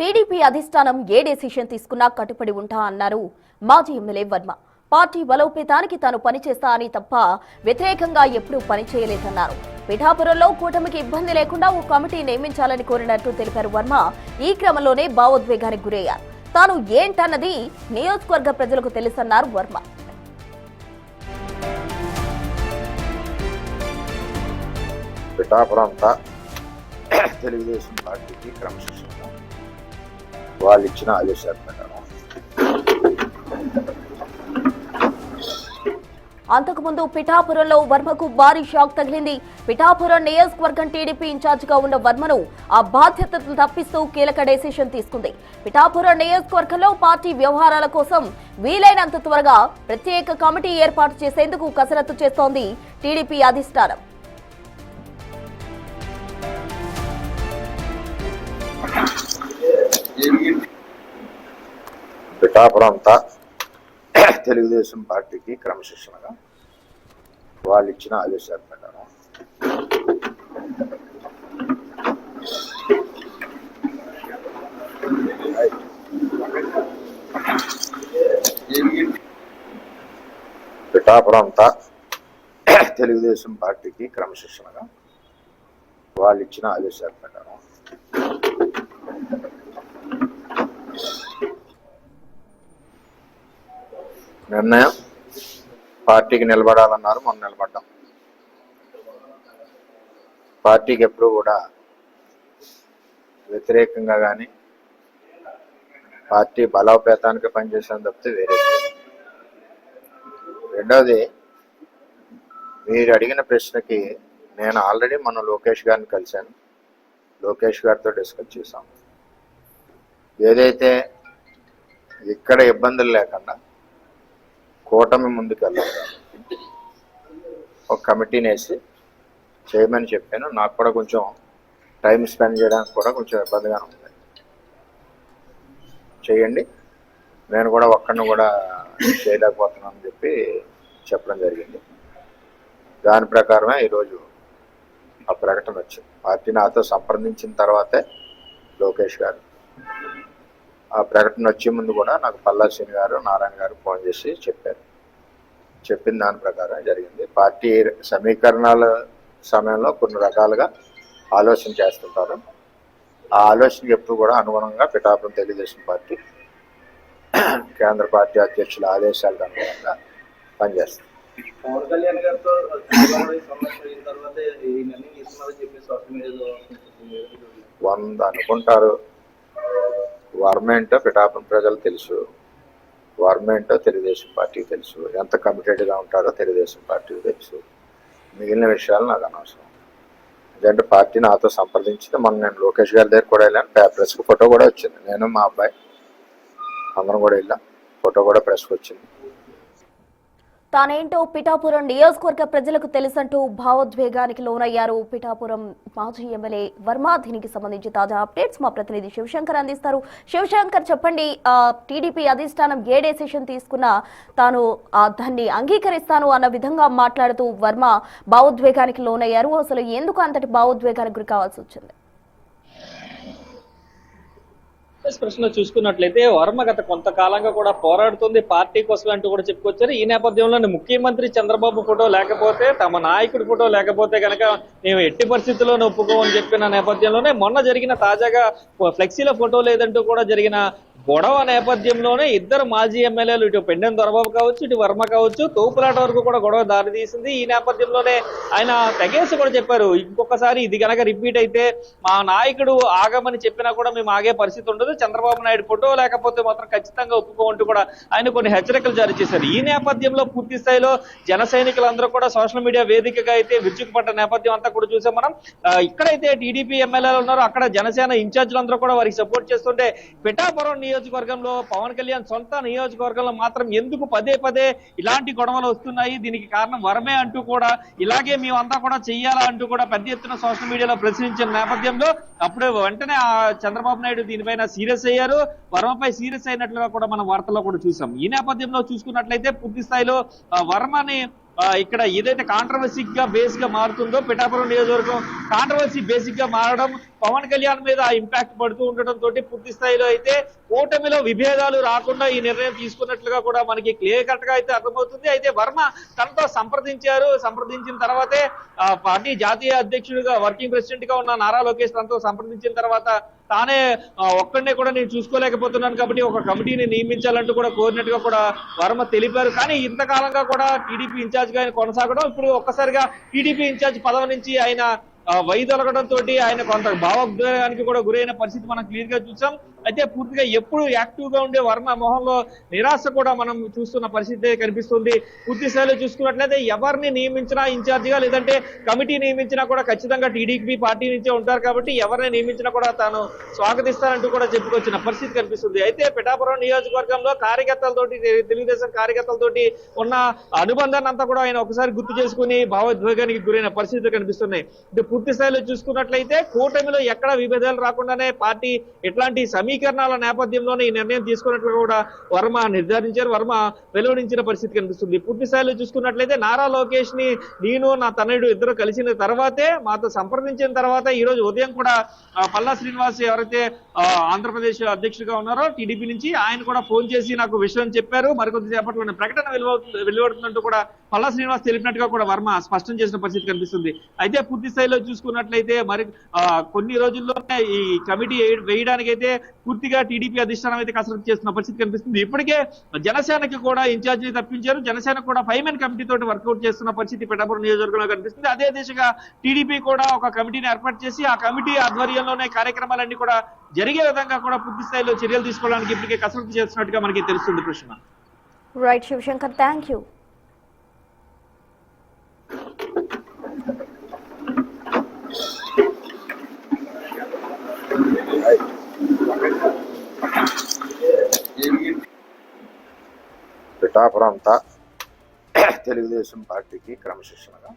TDP అధిష్టానం ఏ decision తీసుకున్నా కట్టుబడి ఉంటా అన్నారు మాజీ ఎమ్మెల్యే వర్మ. పార్టీ బలోపేతానికి తాను పనిచేస్తా అని తప్ప వ్యతిరేకంగా ఎప్పుడూ పనిచేయలేదన్నారు. పిఠాపురంలో కూటమికి ఇబ్బంది లేకుండా ఓ కమిటీ నియమించాలని కోరినట్టు తెలిపారు వర్మ. ఈ క్రమంలోనే భావోద్వేగానికి గురయ్యారు. తాను ఏంటన్నది నియోజకవర్గ ప్రజలకు తెలుసన్నారు వర్మ. పిఠాపురం అంతా తెలుగుదేశం పార్టీకి క్రమశిక్షణగా వాళ్ళు ఇచ్చిన ఆదేశాల ప్రకారం అంతకుముందు పిఠాపురంలో వర్మకు భారీ షాక్ తగిలింది. పిఠాపురం నియోజకవర్గం టీడీపీ ఇన్ఛార్జిగా ఉన్న వర్మను ఆ బాధ్యతలు తప్పిస్తూ కీలక డెసిషన్ తీసుకుంది. పిఠాపురం నియోజకవర్గంలో పార్టీ వ్యవహారాల కోసం వీలైనంత త్వరగా ప్రత్యేక కమిటీ ఏర్పాటు చేసేందుకు కసరత్తు చేస్తోంది టీడీపీ అధిష్టానం. పిఠాపురం అంతా తెలుగుదేశం పార్టీకి క్రమశిక్షణగా వాళ్ళు ఇచ్చిన ఆదేశాల ప్రకారం పిఠాపురం అంతా తెలుగుదేశం పార్టీకి క్రమశిక్షణగా వాళ్ళు ఇచ్చిన ఆదేశాల ప్రకారం నిర్ణయం పార్టీకి నిలబడాలన్నారు. మనం నిలబడ్డాం. పార్టీకి ఎప్పుడు కూడా వ్యతిరేకంగా కానీ పార్టీ బలోపేతానికి పనిచేసాను తప్పితే వేరే. రెండవది, మీరు అడిగిన ప్రశ్నకి నేను ఆల్రెడీ మన లోకేష్ గారిని కలిశాను. లోకేష్ గారితో డిస్కస్ చేశాం. ఏదైతే ఇక్కడ ఇబ్బందులు లేకుండా కూటమి ముందుకు వెళ్ళాలి, ఒక కమిటీని వేసి చేయమని చెప్పాను. నాకు కూడా కొంచెం టైం స్పెండ్ చేయడానికి కూడా కొంచెం ఇబ్బందిగా ఉంది. చేయండి, నేను కూడా ఒక్కడిని కూడా చేయలేకపోతున్నాను అని చెప్పి చెప్పడం జరిగింది. దాని ప్రకారమే ఈరోజు ఆ ప్రకటన వచ్చింది. పార్టీ నాతో సంప్రదించిన తర్వాతే లోకేష్ గారు ఆ ప్రకటన వచ్చే ముందు కూడా నాకు పల్లా శ్రీని గారు, నారాయణ గారు ఫోన్ చేసి చెప్పారు. చెప్పిన దాని ప్రకారం జరిగింది. పార్టీ సమీకరణాల సమయంలో కొన్ని రకాలుగా ఆలోచన చేస్తుంటారు. ఆ ఆలోచనకి ఎప్పుడు కూడా అనుగుణంగా పిఠాపురం తెలుగుదేశం పార్టీ కేంద్ర పార్టీ అధ్యక్షుల ఆదేశాలకు అనుగుణంగా పనిచేస్తుంది. పవన్ కళ్యాణ్ గారితో వంద అనుకుంటారు. వర్మ ఏంటో పిఠాపురం ప్రజలు తెలుసు, వర్మ ఏంటో తెలుగుదేశం పార్టీకి తెలుసు, ఎంత కమిటెడ్గా ఉంటారో తెలుగుదేశం పార్టీకి తెలుసు. మిగిలిన విషయాలు నాకు అనవసరం. ఎందుకంటే పార్టీ నాతో సంప్రదించితే మొన్న నేను లోకేష్ గారి దగ్గర కూడా వెళ్ళాను. ప్రెస్కి ఫోటో కూడా వచ్చింది. నేను మా అబ్బాయి అందరం కూడా వెళ్ళాం. ఫోటో కూడా ప్రెస్కి వచ్చింది. తానేంటో పిఠాపురం నియోజకవర్గ ప్రజలకు తెలుసంటూ భావోద్వేగానికి లోనయ్యారు పిఠాపురం మాజీ ఎమ్మెల్యే వర్మ. దీనికి సంబంధించి తాజా అప్డేట్స్ మా ప్రతినిధి శివశంకర్ అందిస్తారు. శివశంకర్, చెప్పండి, టీడీపీ అధిష్టానం ఏ డెసిషన్ తీసుకున్నా తాను దాన్ని అంగీకరిస్తాను అన్న విధంగా మాట్లాడుతూ వర్మ భావోద్వేగానికి లోనయ్యారు. అసలు ఎందుకు అంతటి భావోద్వేగానికి గురి కావాల్సి వచ్చింది? ప్రశ్న చూసుకున్నట్లయితే వర్మ గత కొంతకాలంగా కూడా పోరాడుతుంది పార్టీ కోసం అంటూ కూడా చెప్పుకొచ్చారు. ఈ నేపథ్యంలోనే ముఖ్యమంత్రి చంద్రబాబు ఫోటో లేకపోతే, తమ నాయకుడి ఫోటో లేకపోతే కనుక మేము ఎట్టి పరిస్థితుల్లోనే ఒప్పుకోమని చెప్పిన నేపథ్యంలోనే మొన్న జరిగిన తాజాగా ఫ్లెక్సీలో ఫోటో లేదంటూ కూడా జరిగిన గొడవ నేపథ్యంలోనే ఇద్దరు మాజీ ఎమ్మెల్యేలు, ఇటు పెండెం దొరబాబు కావచ్చు, ఇటు వర్మ కావచ్చు, తోపులాట వరకు కూడా గొడవ దారితీసింది. ఈ నేపథ్యంలోనే ఆయన తెగేసి కూడా చెప్పారు, ఇంకొకసారి ఇది కనుక రిపీట్ అయితే మా నాయకుడు ఆగమని చెప్పినా కూడా మేము ఆగే పరిస్థితి ఉండదు, చంద్రబాబు నాయుడు ఫోటో లేకపోతే మాత్రం ఖచ్చితంగా ఒప్పుకోమంటూ కూడా ఆయన కొన్ని హెచ్చరికలు జారీ చేశారు. ఈ నేపథ్యంలో పూర్తి స్థాయిలో జన సైనికులందరూ కూడా సోషల్ మీడియా వేదికగా అయితే విరుచుకుపడ్డ నేపథ్యం అంతా కూడా చూసాం మనం. ఇక్కడైతే టీడీపీ ఎమ్మెల్యేలు ఉన్నారు, అక్కడ జనసేన ఇన్ఛార్జీలందరూ కూడా వారికి సపోర్ట్ చేస్తుంటే పిఠాపురం నియోజకవర్గంలో, పవన్ కళ్యాణ్ సొంత నియోజకవర్గంలో మాత్రం ఎందుకు పదే పదే ఇలాంటి గొడవలు వస్తున్నాయి, దీనికి కారణం వర్మే అంటూ కూడా, ఇలాగే మేమంతా కూడా చెయ్యాలా అంటూ కూడా పెద్ద ఎత్తున సోషల్ మీడియాలో ప్రశ్నించిన నేపథ్యంలో అప్పుడు వెంటనే చంద్రబాబు నాయుడు దీనిపైన సీరియస్ అయ్యారు. వర్మపై సీరియస్ అయినట్లుగా కూడా మనం వార్తల్లో కూడా చూసాం. ఈ నేపథ్యంలో చూసుకున్నట్లయితే పూర్తి స్థాయిలో వర్మని ఇక్కడ ఏదైతే కాంట్రవర్సీ గా బేస్ గా మారుతుందో, పిఠాపురం నియోజకవర్గం కాంట్రవర్సీ బేసిక్ గా మారడం, పవన్ కళ్యాణ్ మీద ఆ ఇంపాక్ట్ పడుతూ ఉండటం తోటి పూర్తి స్థాయిలో అయితే కూటమిలో విభేదాలు రాకుండా ఈ నిర్ణయం తీసుకున్నట్లుగా కూడా మనకి క్లియర్ కట్ గా అయితే అర్థమవుతుంది. అయితే వర్మ తనతో సంప్రదించిన తర్వాతే పార్టీ జాతీయ అధ్యక్షుడిగా వర్కింగ్ ప్రెసిడెంట్ గా ఉన్న నారా లోకేష్ తనతో సంప్రదించిన తర్వాత తానే ఒక్కడనే కూడా నేను చూసుకోలేకపోతున్నాను కాబట్టి ఒక కమిటీని నియమించాలంటూ కూడా కోరినట్టుగా కూడా వర్మ తెలిపారు. కానీ ఇంతకాలంగా కూడా టీడీపీ ఇన్ఛార్జ్ గా ఆయన కొనసాగడం, ఇప్పుడు ఒక్కసారిగా టీడీపీ ఇన్ఛార్జ్ పదవి నుంచి ఆయన వైదొలగడం తోటి ఆయన కొంత భావోద్వేగానికి కూడా గురైన పరిస్థితి మనం క్లియర్ గా చూసాం. అయితే పూర్తిగా ఎప్పుడు యాక్టివ్ గా ఉండే వర్మ మొహంలో నిరాశ కూడా మనం చూస్తున్న పరిస్థితి కనిపిస్తుంది. పూర్తి స్థాయిలో చూసుకున్నట్లయితే ఎవరిని నియమించినా ఇన్ఛార్జ్ గా లేదంటే కమిటీ నియమించినా కూడా ఖచ్చితంగా టీడీపీ పార్టీ నుంచే ఉంటారు కాబట్టి ఎవరిని నియమించినా కూడా తాను స్వాగతిస్తానంటూ కూడా చెప్పుకొచ్చిన పరిస్థితి కనిపిస్తుంది. అయితే పిఠాపురం నియోజకవర్గంలో కార్యకర్తలతోటి తెలుగుదేశం కార్యకర్తలతోటి ఉన్న అనుబంధాన్ని అంతా కూడా ఆయన ఒకసారి గుర్తు చేసుకుని భావోద్వేగానికి గురైన పరిస్థితులు కనిపిస్తున్నాయి. పూర్తి స్థాయిలో చూసుకున్నట్లయితే కూటమిలో ఎక్కడ విభేదాలు రాకుండానే పార్టీ ఎట్లాంటి సమీకరణాల నేపథ్యంలోనే ఈ నిర్ణయం తీసుకున్నట్లు కూడా వర్మ నిర్ధారించారు. వర్మ వెలువడించిన పరిస్థితి కనిపిస్తుంది. పూర్తి స్థాయిలో చూసుకున్నట్లయితే నారా లోకేష్ ని నేను నా తనయుడు ఇద్దరు కలిసిన తర్వాతే మాతో సంప్రదించిన తర్వాత ఈ రోజు ఉదయం కూడా పల్లా శ్రీనివాస్ ఎవరైతే ఆంధ్రప్రదేశ్ అధ్యక్షుడిగా ఉన్నారో టీడీపీ నుంచి ఆయన కూడా ఫోన్ చేసి నాకు విషయం చెప్పారు. మరికొద్ది సేపట్లో ప్రకటన వెలువడుతున్నట్టు కూడా పల్లా శ్రీనివాస్ తెలిపినట్టుగా కూడా వర్మ స్పష్టం చేసిన పరిస్థితి కనిపిస్తుంది. అయితే పూర్తి స్థాయిలో చూసుకున్నట్లయితే మరి కొన్ని రోజుల్లోనే ఈ కమిటీ వేయడానికి అయితే పూర్తిగా టీడీపీ అధిష్టానం అయితే కసరత్తు చేస్తున్న పరిస్థితి కనిపిస్తుంది. ఇప్పటికే జనసేనకి కూడా ఇన్ఛార్జిని తప్పించారు. జనసేన కూడా 5 మెన్ కమిటీ తోటి వర్కౌట్ చేస్తున్న పరిస్థితి పిఠాపురం నియోజకవర్గంలో కనిపిస్తుంది. అదే దిశగా టీడీపీ కూడా ఒక కమిటీని ఏర్పాటు చేసి ఆ కమిటీ ఆధ్వర్యంలోనే కార్యక్రమాలన్నీ కూడా జరిగే విధంగా కూడా పూర్తి స్థాయిలో చర్యలు తీసుకోవడానికి ఇప్పటికే కసరత్తు చేస్తున్నట్టుగా మనకి తెలుస్తుంది. Krishna. Right Shivashankar, thank you. Pithapuram అంతా తెలుగుదేశం పార్టీకి క్రమశిక్షణగా